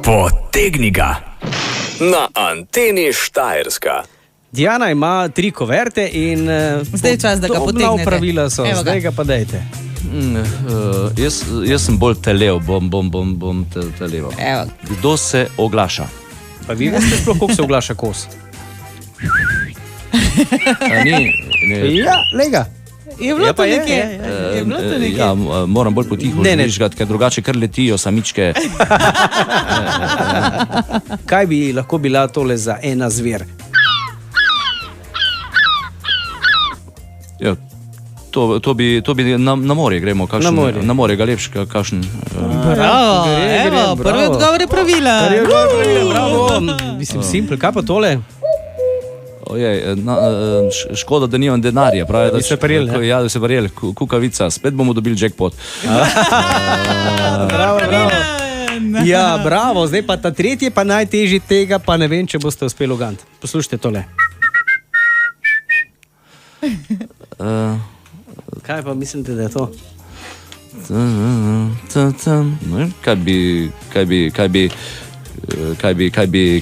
Potegni ga na Anteni Štajerska. Diana ima 3 koverte in Zdaj je čas, da ga potegnete. Podobna pravila so, zdaj ga pa dajte. Jaz sem bolj telev, bom televal. Evo. Kdo se oglaša? Pa vi veste sploh, koliko se oglaša kos? Ja, lega. Je bilo to nekje? Je bilo to nekje? Ja, moram bolj potiho žvižgati, ker drugače kar letijo samičke. Kaj bi lahko bila tole za ena zver? Ja, to bi na morje gremo, na morje ga lepš, kakšen. Bravo, evo, prvi odgovor je pravila. Bravo, mislim, simpel, kaj pa tole? Ojej, škoda, da nimam denarja, pravi, da bi se prijeli. Ja, da bi se prijeli, kukavica, spet bomo dobili jackpot. Bravo. Ja, bravo, zdaj pa ta tretji, pa najtežji tega, pa ne vem, če boste uspeli ugant. Poslušajte tole. Kaj pa mislite, da je to?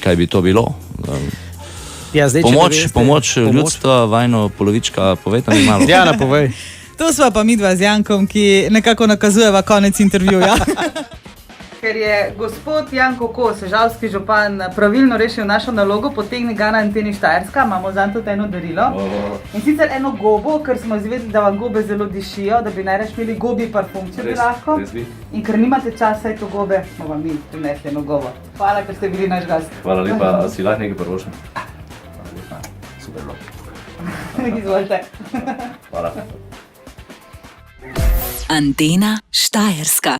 Kaj bi to bilo? Ja, zdaj, pomoč ljudstva, vajno polovička, povejte mi malo. Diana, povej. To sva pa midva z Jankom, ki nekako nakazujeva konec intervjuja. Ker je gospod Janko Kos, žalski župan, pravilno rešil našo nalogo, potegni ga na Anteni Štajerska, imamo zanj tudi eno darilo. In sicer eno gobo, ker smo izvedeli, da vam gobe zelo dišijo, da bi najraž imeli gobi parfum, če bi lahko. In ker nimate časa iti v gobe, smo vam mi prinesli eno gobo. Hvala, ker ste bili naš gost. Hvala lepa, si lahko nekaj prvošem. Super bilo. Izvolite. Hvala. Antena Štajerska.